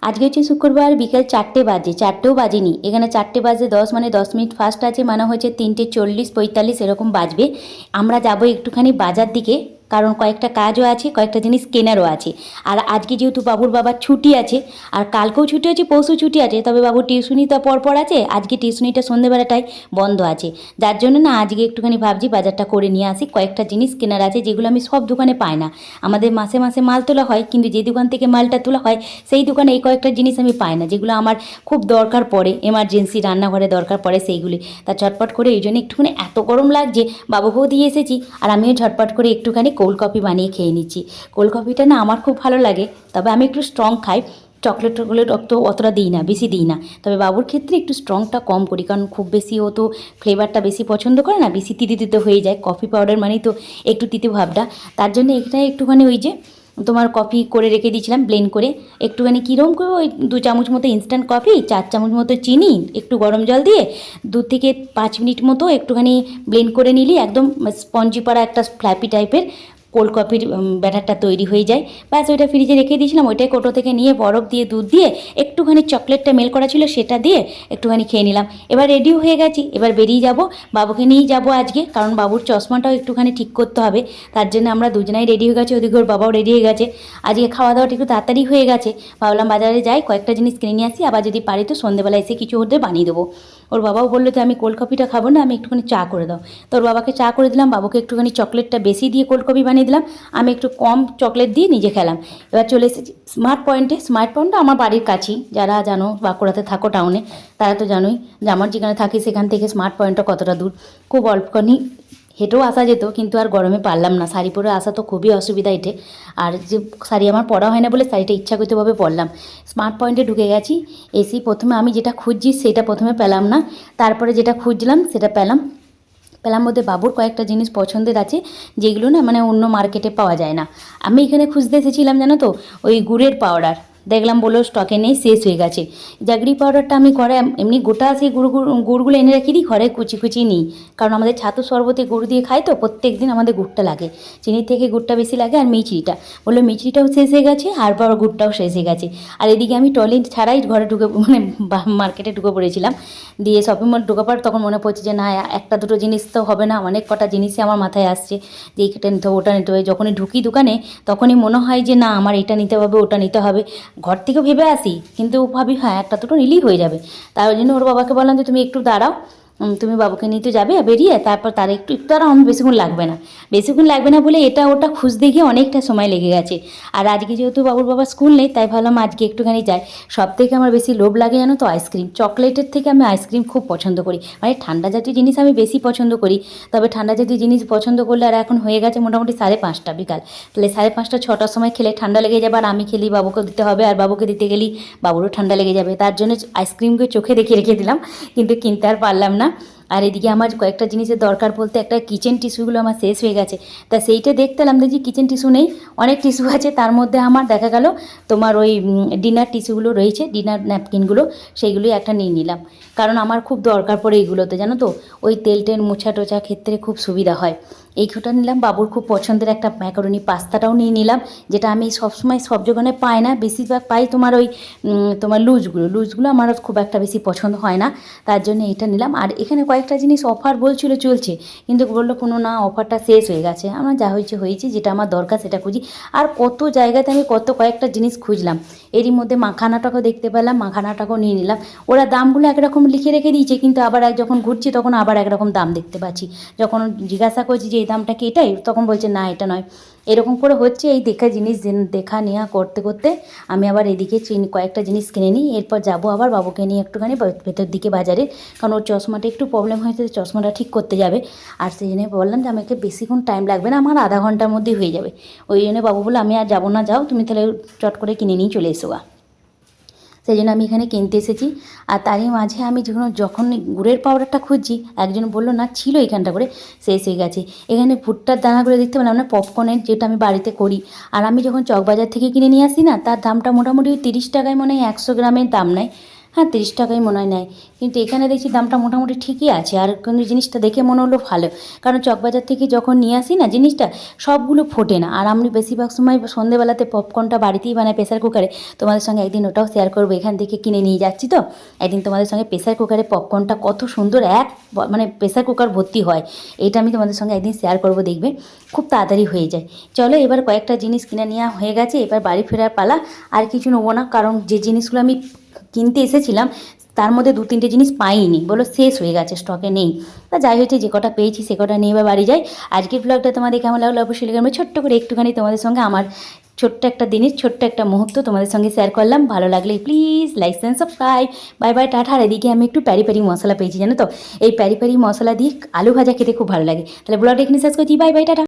আজকে হচ্ছে শুক্রবার, বিকেল 4টে বাজে, 4টেও বাজেনি, এখানে 4টে বাজে 10, মানে 10 মিনিট ফার্স্ট আছে, মানে হচ্ছে 3টে 40 45 এরকম বাজবে। আমরা যাব একটুখানি বাজার দিকে, কারণ কয়েকটা কাজও আছে, কয়েকটা জিনিস কেনারও আছে। আর আজকে যেহেতু বাবুর বাবার ছুটি আছে, আর কালকেও ছুটি আছে, পরশু ছুটি আছে, তবে বাবুর টিউশনি তো পর আছে, আজকে টিউশনিটা সন্ধ্যেবেলাটাই বন্ধ আছে। যার জন্য না আজকে একটুখানি ভাবছি বাজারটা করে নিয়ে আসি, কয়েকটা জিনিস কেনার আছে যেগুলো আমি সব দোকানে পাই না। আমাদের মাসে মাসে মাল তোলা হয়, কিন্তু যে দোকান থেকে মালটা তোলা হয় সেই দোকানে এই কয়েকটা জিনিস আমি পাই না, যেগুলো আমার খুব দরকার পড়ে, এমার্জেন্সি রান্নাঘরে দরকার পড়ে সেইগুলি। তা ঝটপট করে এই জন্য একটুখানি, এত গরম লাগছে, বাবুকেও দিয়ে এসেছি, আর আমিও ঝটপট করে একটুখানি কোল্ড কফি বানিয়ে খেয়ে নিচ্ছি। কোল্ড কফিটা না আমার খুব ভালো লাগে, তবে আমি একটু স্ট্রং খাই। চকলেট টকলেট অতটা দিই না, বেশি দিই না, তবে বাবুর ক্ষেত্রে একটু স্ট্রংটা কম করি, কারণ খুব বেশি ও তো ফ্লেভারটা বেশি পছন্দ করে না, বেশি তিতে তিতে হয়ে যায়, কফি পাউডার মানেই তো একটু তিতে ভাবটা। তার জন্য এখানে একটুখানি ওই যে তোমার কফি করে রেখে দিয়েছিলাম ব্লেন্ড করে, একটুখানি কীরকম করে ওই 2 চামচ মতো ইনস্ট্যান্ট কফি, 4 চামচ মতো চিনি, একটু গরম জল দিয়ে 2 থেকে 5 মিনিট মতো একটুখানি ব্লেন্ড করে নিলি, একদম স্পঞ্জি পাড়া একটা ফ্ল্যাপি টাইপের কোল্ড কফির ব্যাটারটা তৈরি হয়ে যায়। ব্যাস ওইটা ফ্রিজে রেখে দিয়েছিলাম, ওইটাই কোটো থেকে নিয়ে বরফ দিয়ে দুধ দিয়ে একটুখানি চকলেটটা মেল করা ছিল সেটা দিয়ে একটুখানি খেয়ে নিলাম। এবার রেডিও হয়ে গেছি, এবার বেরিয়ে যাব, বাবুকে নিয়েই যাব আজকে, কারণ বাবুর চশমাটাও একটুখানি ঠিক করতে হবে। তার জন্য আমরা দুজনাই রেডি হয়ে গেছি, ওদিকে ওর বাবাও রেডি হয়ে গেছে। আজকে খাওয়া দাওয়াটা একটু তাড়াতাড়ি হয়ে গেছে, ভাবলাম বাজারে যাই, কয়েকটা জিনিস কিনে নিয়ে আসি, আবার যদি পারি তো সন্ধ্যেবেলা এসে কিছু ওদের বানিয়ে দেবো। ওর বাবাও বললো যে আমি কোল্ড কফিটা খাবো না, আমি একটুখানি চা করে দাও। তো ওর বাবাকে চা করে দিলাম, বাবুকে একটুখানি চকলেটটা বেশি দিয়ে কোল্ড কফি বানিয়ে দিলাম, আমি একটু কম চকলেট দিয়ে নিজে খেলাম। এবার চলে এসেছি স্মার্ট পয়েন্টে। স্মার্ট পয়েন্টটা আমার বাড়ির কাছেই, যারা জানো বাঁকুড়াতে থাকো টাউনে তারা তো জানোই যে আমার যেখানে থাকি সেখান থেকে স্মার্ট পয়েন্টটা কতটা দূর। খুব অল্পখানি হেঁটেও আসা যেত, কিন্তু আর গরমে পারলাম না, শাড়ি পরে আসা তো খুবই অসুবিধা এটে, আর যে শাড়ি আমার পরা হয় না বলে শাড়িটা ইচ্ছাকৃতভাবে পরলাম। স্মার্ট পয়েন্টে ঢুকে গেছি, এসি প্রথমে আমি যেটা খুঁজছি সেটা প্রথমে পেলাম না, তারপরে যেটা খুঁজছিলাম সেটা পেলাম। পেলাম মধ্যে বাবুর কয়েকটা জিনিস পছন্দের আছে, যেগুলো না মানে অন্য মার্কেটে পাওয়া যায় না। আমি এখানে খুঁজতে এসেছিলাম জানো তো, ওই গুড়ের পাউডার, দেখলাম বললো স্টকে নেই, শেষ হয়ে গেছে। জাগরি পাউডারটা আমি ঘরে এমনি গোটা সেই গুড়গুলো এনে রেখে দিই, ঘরে কুচি কুচি নিই, কারণ আমাদের ছাতু শরবতে গুড় দিয়ে খাই তো, প্রত্যেক দিন আমাদের গুড়টা লাগে, চিনির থেকে গুড়টা বেশি লাগে। আর মিচড়িটা বললো, মিচড়িটাও শেষ হয়ে গেছে, আর বড় গুড়টাও শেষ হয়ে গেছে। আর এদিকে আমি টয়লেট ছাড়াই ঘরে ঢুকে মানে মার্কেটে ঢুকে পড়েছিলাম, দিয়ে শপিং মল ঢোকার পর তখন মনে পড়ছে যে না, একটা দুটো জিনিস তো হবে না, অনেক কটা জিনিসই আমার মাথায় আসছে যে এইটা নিতে হবে ওটা নিতে হবে। যখনই ঢুকি দোকানে তখনই মনে হয় যে না আমার এটা নিতে হবে ওটা নিতে হবে, ঘর থেকে ভেবে আসি, কিন্তু ভাবি হ্যাঁ একটা দুটো নিলেই হয়ে যাবে। তার জন্য ওর বাবাকে বললাম যে তুমি একটু দাঁড়াও, তুমি বাবুকে নিতে যাবে বেরিয়ে, তারপর তার একটু একটু দাঁড়াও, আমি বেশিক্ষণ লাগবে না, বেশিক্ষণ লাগবে না বলে এটা ওটা খুঁজতে গিয়ে অনেকটা সময় লেগে গেছে। আর আজকে যেহেতু বাবুর বাবার স্কুল নেই, তাই ভাবলাম আজকে একটুখানি যাই। সব থেকে আমার বেশি লোভ লাগে জানো তো আইসক্রিম, চকলেটের থেকে আমি আইসক্রিম খুব পছন্দ করি, মানে ঠান্ডা জাতীয় জিনিস আমি বেশি পছন্দ করি। তবে ঠান্ডা জাতীয় জিনিস পছন্দ করলে, আর এখন হয়ে গেছে মোটামুটি 5:30 বিকাল, তাহলে 5:30 6টার সময় খেলে ঠান্ডা লেগে যাবে, আর আমি খেলি বাবুকে দিতে হবে, আর বাবুকে দিতে গেলেই বাবুরও ঠান্ডা লেগে যাবে, তার জন্য আইসক্রিমকে চোখে দেখে রেখে দিলাম, কিন্তু কিনতে আর পারলাম না। আর এদিকে আমার কয়েকটা জিনিসের দরকার বলতে একটা কিচেন টিস্যুগুলো আমার শেষ হয়ে গেছে, তা সেইটা দেখতে এলাম, দেখছি কিচেন টিস্যু নেই, অনেক টিস্যু আছে, তার মধ্যে আমার দেখা গেল তোমার ওই ডিনার টিস্যুগুলো রয়েছে, ডিনার ন্যাপকিনগুলো, সেইগুলোই একটা নিয়ে নিলাম, কারণ আমার খুব দরকার পড়ে এইগুলোতে জানো তো, ওই তেল টেল মোছা টোছা ক্ষেত্রে খুব সুবিধা হয়। এইটা নিলাম, বাবুর খুব পছন্দের একটা ম্যাকারনি পাস্তাটাও নিয়ে নিলাম, যেটা আমি সবসময় সব দোকানে পাই না, বেশিরভাগ পাই তোমার ওই তোমার লুজগুলো আমার খুব একটা বেশি পছন্দ হয় না, তার জন্য এটা নিলাম। আর এখানে কয়েকটা জিনিস অফার বলছিল চলছে, কিন্তু বললো কোনো না অফারটা শেষ হয়ে গেছে, আমার যা হয়েছে হয়েছে, যেটা আমার দরকার সেটা খুঁজি। আর কত জায়গাতে আমি কয়েকটা জিনিস খুঁজলাম, এরই মধ্যে মাখানাটাকেও দেখতে পেলাম, মাখানাটাকেও নিয়ে নিলাম। ওরা দামগুলো একরকম লিখে রেখে দিয়েছে, কিন্তু আবার যখন ঘুরছি তখন আবার একরকম দাম দেখতে পাচ্ছি, যখন জিজ্ঞাসা করছি যে এই দামটা কি এটাই, তখন বলছে না এটা নয়, এরকম করে হচ্ছে। এই দেখা জিনিস দেখা নেওয়া করতে করতে আমি আবার এদিকে কয়েকটা জিনিস কিনে নিই, এরপর যাব আবার বাবুকে নিয়ে একটুখানি ভেতর দিকে বাজারে, কারণ ওর চশমাটা একটু প্রবলেম হয়েছে, চশমাটা ঠিক করতে যাবে। আর সেই জন্য বললাম যে আমাকে বেশিক্ষণ টাইম লাগবে না, আমার আধা ঘন্টার মধ্যেই হয়ে যাবে। ওই জন্য বাবু বলে আমি আর যাবো না, যাও তুমি তাহলে চট করে কিনে নিয়ে চলে এসো গা। সেই জন্য আমি এখানে কিনতে এসেছি। আর তারই মাঝে আমি যখন গুড়ের পাউডারটা খুঁজছি, একজন বললো না ছিল এখানটা করে, শেষ হয়ে গেছে। এখানে ভুট্টার দানাগুলো দেখতে পেলাম না, পপকর্নের, যেটা আমি বাড়িতে করি। আর আমি যখন চকবাজার থেকে কিনে নিয়ে আসি না, তার দামটা মোটামুটি 30 টাকায় মনে হয় 100 গ্রামের দাম নেয়। হ্যাঁ 30 টাকাই মনে হয় নেয়, কিন্তু এখানে দেখছি দামটা মোটামুটি ঠিকই আছে। আর কিন্তু জিনিসটা দেখে মনে হলো ভালো, কারণ চকবাজার থেকে যখন নিয়ে আসি না জিনিসটা, সবগুলো ফোটে না। আর আমি বেশিরভাগ সময় সন্ধেবেলাতে পপকর্নটা বাড়িতেই বানাই প্রেসার কুকারে। তোমাদের সঙ্গে একদিন ওটাও শেয়ার করবো, এখান থেকে কিনে নিয়ে যাচ্ছি তো একদিন তোমাদের সঙ্গে প্রেসার কুকারে পপকর্নটা কত সুন্দর মানে প্রেসার কুকার ভর্তি হয়, এটা আমি তোমাদের সঙ্গে একদিন শেয়ার করবো, দেখবে খুব তাড়াতাড়ি হয়ে যায়। চলো এবার কয়েকটা জিনিস কিনে নেওয়া হয়ে গেছে, এবার বাড়ি ফেরার পালা। আর কিছু নেবো না, কারণ যে জিনিসগুলো আমি কিনতে এসেছিলাম তার মধ্যে 2-3টে জিনিস পাইনি, বলো শেষ হয়ে গেছে, স্টকে নেই। তা যাই হয়েছে, যে কটা পেয়েছি সে কটা নিয়ে এবার বাড়ি যাই। আজকের ব্লগটা তোমাদের কেমন লাগলো অবশ্যই লিখে, ছোট্ট করে একটুখানি তোমাদের সঙ্গে আমার ছোট্ট একটা দিনের ছোট্ট একটা মুহূর্ত তোমাদের সঙ্গে শেয়ার করলাম। ভালো লাগলে please like and subscribe. Bye bye, tata. আর এদিকে আমি একটু প্যারি প্যারি মশলা পেয়েছি, জানো তো, এই প্যারি প্যারি মশলা দিয়ে আলু ভাজা খেতে খুব ভালো লাগে। তাহলে ব্লগটা এখানে শেষ করছি, বাই বাই, টাটা।